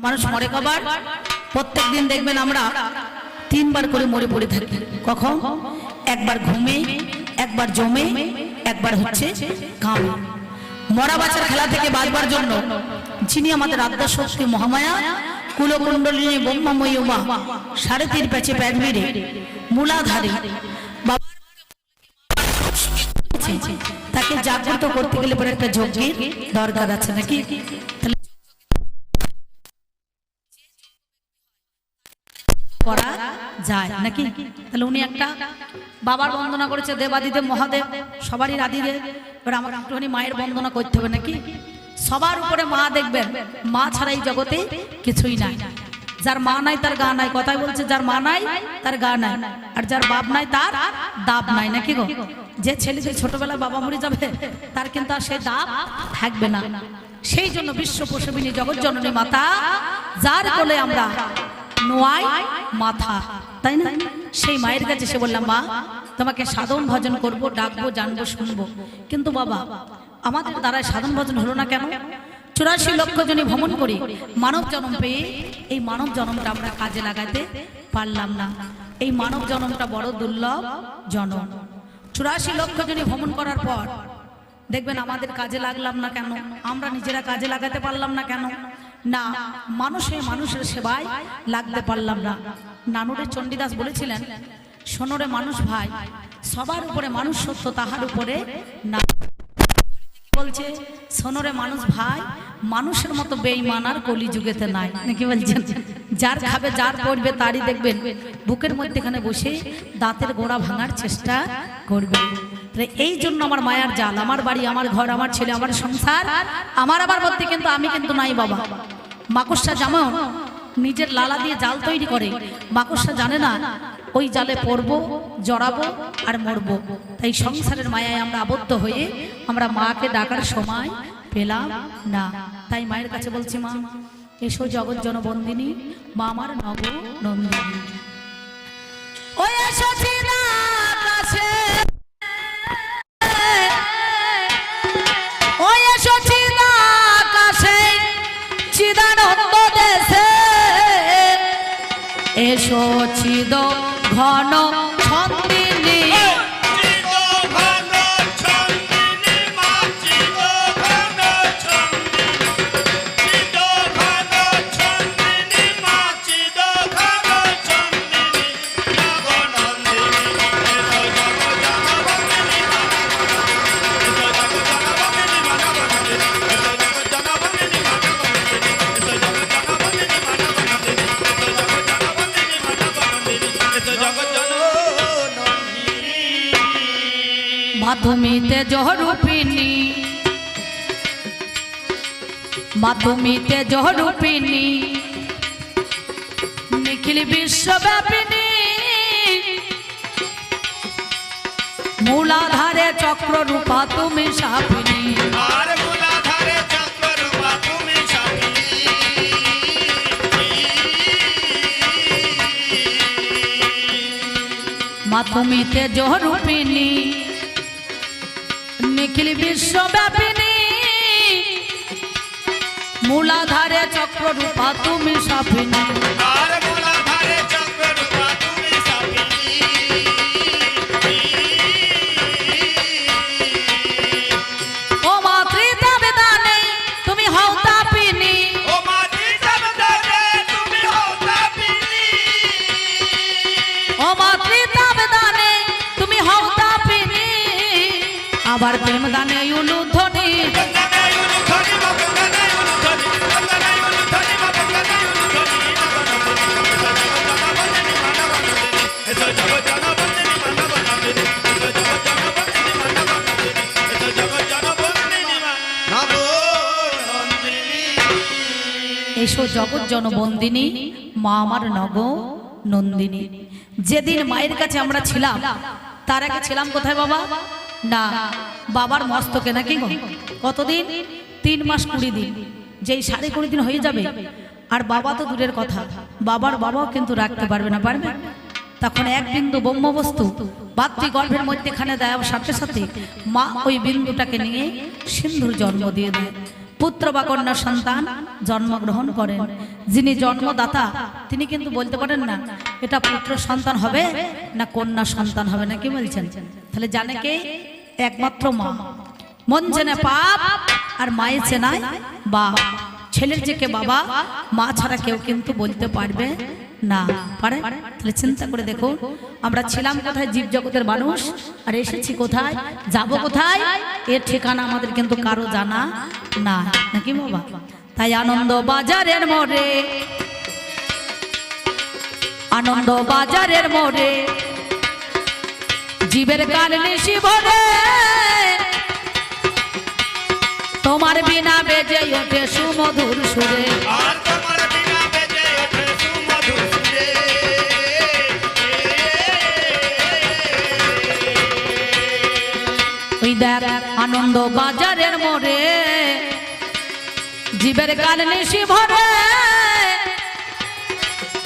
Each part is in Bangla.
মানুষ মরে কবার? প্রত্যেক দিন দেখবেন আমরা তিনবার করে মরে পড়ে থাকি। কখন? একবার ঘুমে, একবার জমে, একবার হচ্ছে কামে। মরা বাঁচার খেলা থেকে বাঁচবার জন্য যিনি আমাদের আদ্যা শক্তি মহামায়া কুলকুণ্ডলিনী ব্রহ্মময়ী উমা সাড়ে তিন প্যাচে প্যাট মেরে মূলাধারে তাকে জাগ্রত করতে গেলে পরে একটা যজ্ঞের দরকার আছে নাকি? করা যায় নাকি? তাহলে উনি একটা বাবার বন্দনা করেছে, দেবাদিদেব মহাদেব সবারই আদিদেব। এবার আমাকে একটুখানি মায়ের বন্দনা করতে হবে নাকি? সবার উপরে মা দেখবেন, মা ছাড়া এই জগতে কিছুই নাই। যার মা নাই তার গা নাই, কথাই বলছে যার মা নাই তার গা নাই, আর যার বাপ নাই তার দাব নাই নাকি গো? যে ছেলে যে ছোটবেলায় বাবা মরে যাবে তার কিন্তু আর সেই দাব থাকবে না। সেই জন্য বিশ্ব প্রসবিনী জগৎ জননী মাতা, যার কোলে আমরা নোয়াই মাথা, তাই না? সেই মায়ের কাছে সে বললাম, মা তোমাকে সাধন ভজন করব, ডাকবো, জানবো, শুনবো, কিন্তু বাবা আমাদের দ্বারা সাধন ভজন হলো না কেন? 84 লক্ষ জনে ভ্রমণ করি, মানব জন্ম পেয়ে এই মানব জন্মটা আমরা কাজে লাগাতে পারলাম না। এই মানব জন্মটা বড় দুর্লভ জন্ম। 84 লক্ষ জনে ভ্রমণ করার পর দেখবেন আমাদের কাজে লাগলাম না কেন? আমরা নিজেরা কাজে লাগাতে পারলাম না কেন? না, মানুষের সেবায় লাগতে পারলাম না। নানুরে চণ্ডীদাস বলেছিলেন, সোনরে মানুষ ভাই, সবার উপরে মানুষ সত্য, তাহার উপরে না। বলছে সোনরে মানুষ ভাই, মানুষের মতো বেঈমান আর কলিযুগেতে নাই নাকি বলছেন? যার খাবে যার পড়বে তারই দেখবেন বুকের মধ্যেখানে বসে দাঁতের গোড়া ভাঙার চেষ্টা করবে। এই জন্য আমার মায়ার জাল, আমার বাড়ি, আমার ঘর, আমার ছেলে, আমার সংসার, আমার আবার বলতে কিন্তু আমি কিন্তু নাই বাবা। মাকড়সা যেমন নিজের লালা দিয়ে জাল তৈরি করে, মাকড়সা জানে না ওই জালে পড়বো, জড়াবো আর মরবো। তাই সংসারের মায়ায় আমরা আবদ্ধ হয়ে আমরা মাকে ডাকার সময় পেলাম না। তাই মায়ের কাছে বলছি, মা এসো জগৎ জনবন্দিনী, মা আমার নব নন্দিনী। ওই এসো চিদাকাশে, ওই এসো চিদাকাশে, চিদানন্দ দেশে, এসো চিদ ঘন ছন্দিনী, মাধুমীতে জহরূপিণী, মাধুমীতে জহরূপিণী, নিখিল বিশ্বব্যাপিনী, মূলাধারে চক্র রূপা তুমি সাপিনী, মাধুমীতে জহরূপিণী, নিখিল বিশ্বব্যাপিনী, মূলাধারে চক্র রূপা তুমি সাপিনী, ও মাতৃতা বেদানে তুমি হও তাপিনী, ও মাতৃতা বেদানে তুমি হও তাপিনী, ও মাতৃতা বেদানে তুমি হও তাপিনী, আবার প্রেম দানে উলুধ্বনি, এসো জগৎ জনবন্দিনী, মা আমার নব নন্দিনী। যেদিন মায়ের কাছে আমরা ছিলাম তার আগে ছিলাম কোথায় বাবা? না, বাবার মস্তকে নাকি গো? কতদিন? 3 মাস 20 দিন। যেই 20.5 দিন হয়ে যাবে আর বাবা তো দূরের কথা, বাবার বাবাও কিন্তু রাখতে পারবে না, পারবে? তখন এক বিন্দু ব্রহ্মবস্তু মাতৃগর্ভের মধ্যেখানে দেওয়ার সাথে সাথে মা ওই বিন্দুটাকে নিয়ে সিন্ধুর জন্ম দিয়ে দেয়। পুত্র বা কন্যা সন্তান জন্মগ্রহণ করেন। যিনি জন্মদাতা তিনি কিন্তু বলতে পারেন না এটা পুত্র সন্তান হবে না কন্যা সন্তান হবে না, কি বলছেন? তাহলে জানে কে? একমাত্র মা। মন জেনে পাপ আর মায়ের চেনায় বাপ। ছেলের যে কে বাবা, মা ছাড়া কেউ কিন্তু বলতে পারবে না, পারে? তাহলে চিন্তা করে দেখো, আমরা ছিলাম কোথায়? জীব জগতের মানুষ, আর এসেছি কোথায়? যাব কোথায়? এর ঠিকানা আমাদের কিন্তু কারো জানা না, নাকি বাবা? তাই আনন্দ বাজারের মোড়ে, আনন্দ বাজারের মোড়ে জীবের কাল নিশি ভরে, তোমার বিনা বেজে ওঠে সুমধুর সুরে, আর তোমার বিনা বেজে ওঠে সুমধুর সুরে। ওই দেখ আনন্দ বাজারের মোড়ে জীবের কাল নিশি ভরে,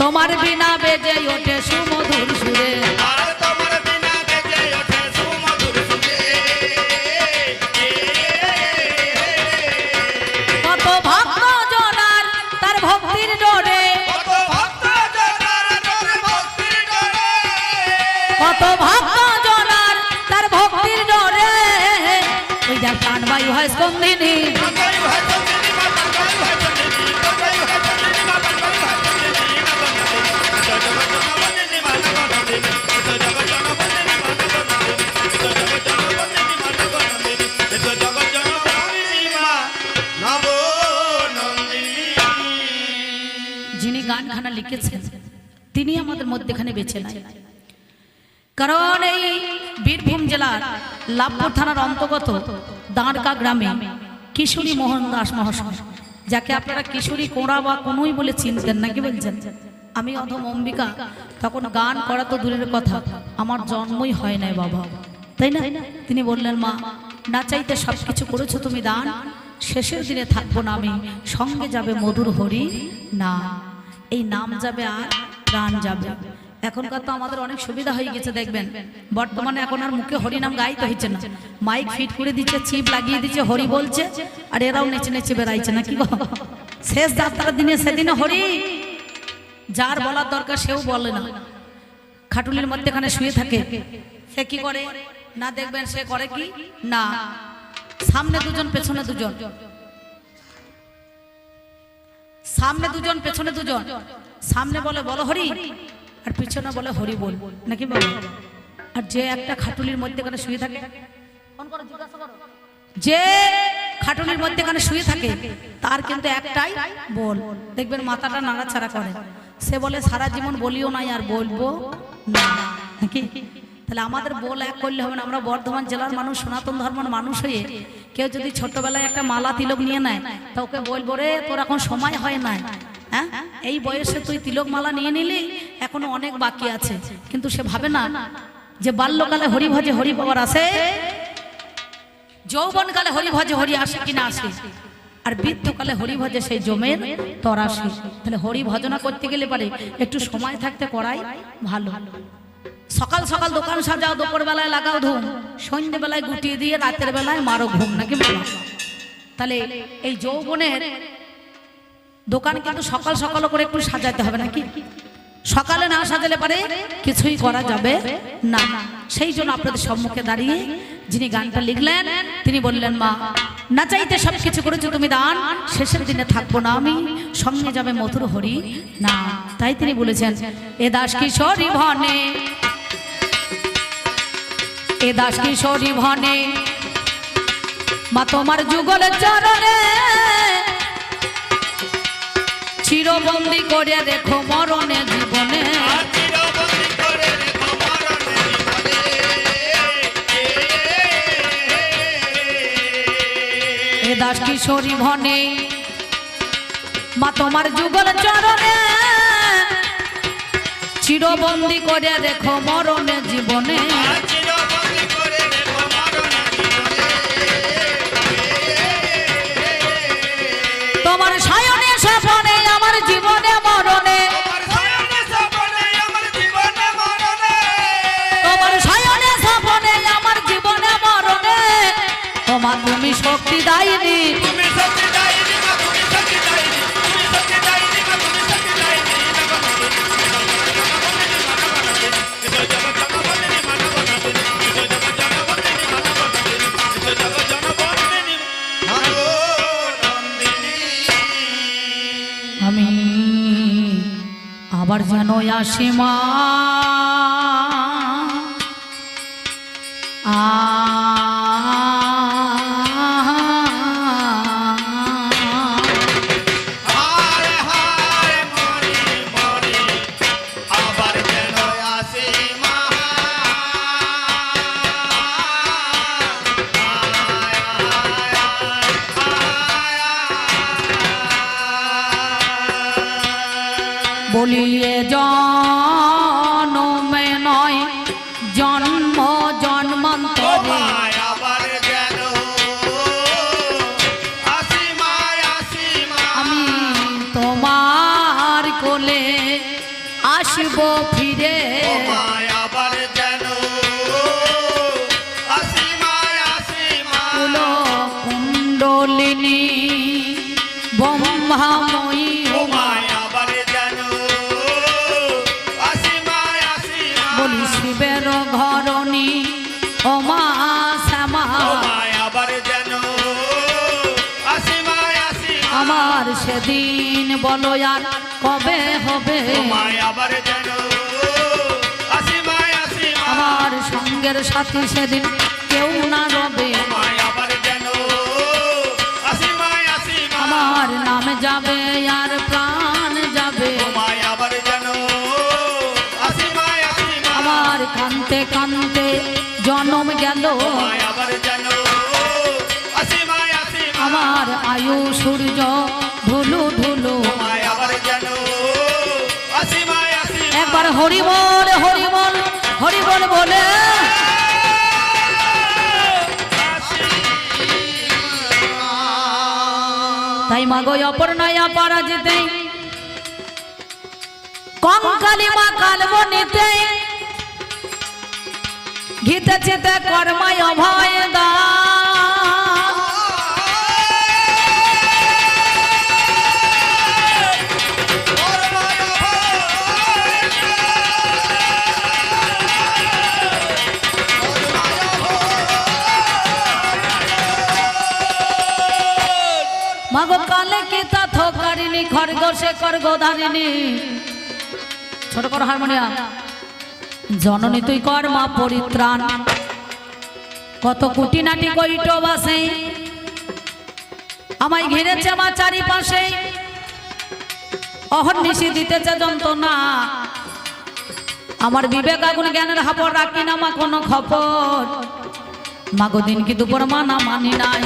তোমার বিনা বেজে ওঠে সুমধুর সুরে, আর তোমার বিনা বেজে ওঠে সুমধুর সুরে। কত ভক্ত জনার তার ভক্তির ডোরে, কত ভক্ত জনার তোর ভক্তির ডোরে, কত ভক্ত জনার তার ভক্তির ডোরে, ওই দেখ কানবাই হয় স্কন্দিনী, গঙ্গাই ভাই চন্দ্রিনী মা, গঙ্গাই ভাই চন্দ্রিনী, গঙ্গাই ভাই চন্দ্রিনী মা, গঙ্গাই ভাই চন্দ্রিনী মা, গঙ্গাই ভাই চন্দ্রিনী মা, জগৎ জনবন্দিনী মা, জগৎ জনবন্দিনী মা, নব নন্দিনী। যিনি গানখানা লিখেছেন তিনি আমাদের মধ্যেখানে বেছে নাই। কারণ এই বীরভূম জেলার লাভপুর থানার অন্তর্গত দাঁড়কা গ্রামে কিশোরী মোহন দাস মহাশয়, যাকে আপনারা কিশোরী কোড়া বা কোনোই বলে চিনতেন, নাকি বলছেন? আমি অধম অম্বিকা তখন গান করা তো দূরের কথা, আমার জন্মই হয় নাই বাবা, তাই না? তিনি বললেন, মা না চাইতে সব কিছু করেছো তুমি দান, শেষের দিনে থাকবো না আমি, সঙ্গে যাবে মধুর হরি না, এই নাম যাবে আর প্রাণ যাবে। এখনকার তো আমাদের অনেক সুবিধা হয়ে গেছে, দেখবেন বর্তমানে এখন আর মুখে হরি নাম গাইতে হচ্ছে না, মাইক ফিট করে দিচ্ছে, চিপ লাগিয়ে দিচ্ছে, হরি বলছে, আর এরাও নেচে নেচে বেড়াইছে, নাকি গো? শেষ যাত্রার দিনে সেদিনে হরি, যার বলার দরকার সেও বলে না, খাটুলির মধ্যেখানে শুয়ে থাকে, সে কি করে না দেখবেন, সে করে কি না, সামনে দুজন পেছনে দুজন, সামনে দুজন পেছনে দুজন, সামনে বলে বলো হরি, আর পিছনে বলে হরি বল, নাকি বলো? আর যে একটা খাটুলির মধ্যেখানে শুয়ে থাকে, যে খাটুলির মধ্যেখানে শুয়ে থাকে তার কিন্তু একটাই বল, দেখবেন মাথাটা নাড়াচাড়া করে, সে বলে সারা জীবন বলিও নাই আর বলবো না, নাকি? তাহলে আমাদের বল এক করলে হবে না। আমরা বর্ধমান জেলার মানুষ, সনাতন ধর্মের মানুষ হয়ে কেউ যদি ছোটবেলায় একটা মালা তিলক নিয়ে নেয় তা ওকে বলবো, রে তোর এখন সময় হয় না, হ্যাঁ এই বয়সে তুই তিলক মালা নিয়ে নিলি, এখনো অনেক বাকি আছে। কিন্তু সে ভাবে না যে বাল্যকালে হরি ভজে হরি পাওয়ার আসে, যৌবনকালে হরি ভজে হরি আসে কিনা আসে, আর বৃদ্ধকালে হরি ভজে সেই জমের তর আসে। তাহলে হরি ভজনা করতে গেলে পারে একটু সময় থাকতে করাই ভালো। সকাল সকাল দোকান সাজাও, দুপুর বেলায় লাগাও ধুম, সন্ধ্যে বেলায় গুটিয়ে দিয়ে রাতের বেলায় মারো ঘুম, নাকি বলো? তাহলে এই যৌবনের দোকান কিন্তু সকাল সকাল করে একটু সাজাতে হবে, নাকি? সকালে না সাজালে পারে কিছুই করা যাবে না। সেই জন্য আপনাদের সম্মুখে দাঁড়িয়ে যিনি গানটা লিখলেন তিনি বললেন, মা না চাইতে সব কিছু করেছো তুমি দান, শেষের দিনে থাকবো না আমি, সঙ্গে যাবে মধুর হরি না। তাই তিনি বলেছেন, এ দাস কিশোরী ভনে, এ দাস কিশোরী ভনে, মা তোমার যুগল চরণে, চিরবন্দি করে রেখো মরণে জীবনে, এ দাস কিশোরী ভনে, মা তোমার যুগল চরণে, চিরবন্দি করে রেখো মরণে জীবনে, তোমার সায়নে স্বপনে আমার জীবনে মরণে, তোমার সায়নে স্বপনে আমার জীবনে মরণে, তোমার তুমি শক্তি দায়নি, তুমি শক্তি দায়নি, আমি আবার যেন আসি মা হায় হায় মরি মরি আবার যেন আসি মা বলিয়ে জন্মে নয় জন্ম জন্মান্তরে আবার যেন আসি মা আমি তোমার কোলে আসব ফিরে আবার যেন আসি মা কুলো কুণ্ডলিনী ব্রহ্মাময়ী আবার যেন আসি মা বলি শিবের ঘরণী ও মা শ্যামা আবার যেন আসি মা আমার সেদিন বলো আর কবে হবে আবার যেন আসি মা আমার সঙ্গের সাথী সেদিন কেউ না রবে আবার যেন আসি মা আমার নাম যাবে আর প্রাণ যাবে আবার যেন আসি মা আমার কান্তে কান্তে জন্ম গেল আবার যেন আসি মা আমার আয়ু সূর্য ঢুলু ঢুলু আবার যেন আসি মা একবার হরিবল হরিবল হরিবল বলে তাই মাগো অপর্ণয়া পরাজিতে কঙ্কালী মা কালবনিতে ঘিতে চিতে কর্মায় অভয় দা মাগো কালে কি তা থকারিনি খরগোশে খরগোধারিনি ছোট কর হারমোনিয়াম জননী তুই কর মা পরিত্রাণ কত কুটিনাটি কইটো বাসে আমায় ঘিরেছে মা চারিপাশে অহর্নিশি দিতেছে যন্ত্রণা আমার বিবেক আগুন জ্ঞানের হাপড় রাখি না মা কোনো খবর মাগো দিন কি দুপুর মানা মানি নাই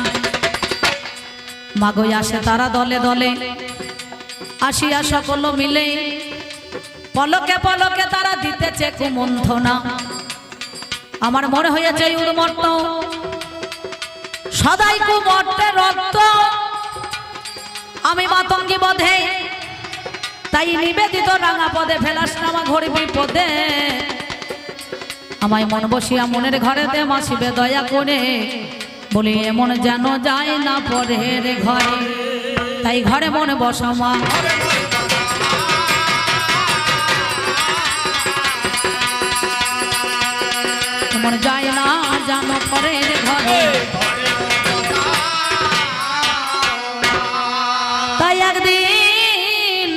মাগো আসে তারা দলে দলে আসিয়া সকল মিলে পলকে পলকে তারা দিতেছে কুমন্থনা আমার মনে হয়েছে উর্মট্ট সদাই কুমট্টের রক্ত আমি মাতঙ্গী বধে তাই নিবেদিত রাঙা পদে ফেলাস না আমার ঘরে বিপদে আমায় মন বসিয়া মনের ঘরেতে মাসিবে দয়া করে বলি এমন যেন যায় না পরের ঘরে তাই ঘরে মনে বসমা এমন যায় না জানো পরের ঘরে তাই একদিন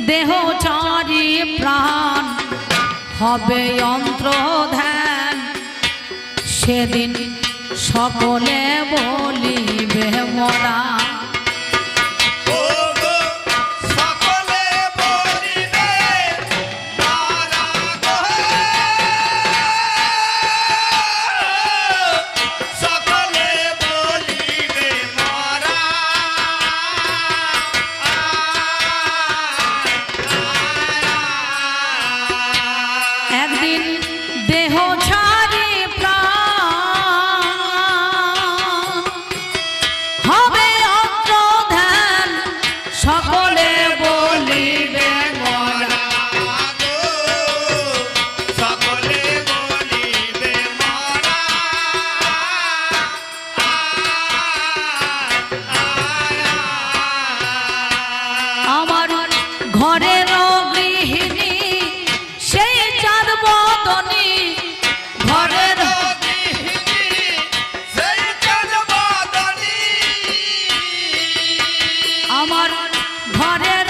দেহ চারি প্রাণ হবে যন্ত্র ধ্যান সেদিন সকলে বলিবে মরা একদিন দেহ ছাড়ি প্রাণ হবে অন্তর্ধান সকলে বলিবে মরা সকলে বলিবে মরা আমার ঘরের গৃহিণী সেই চাঁদ বদনী ঘরের আমার ঘরের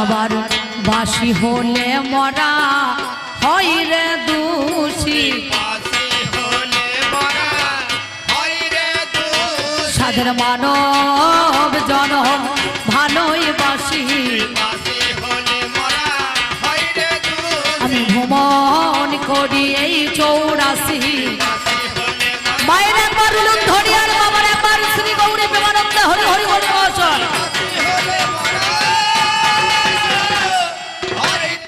আবার বাসি হলে মরা হয় রে দোষী বাসি হলে মরা হয় রে দোষী সাধের মানব জন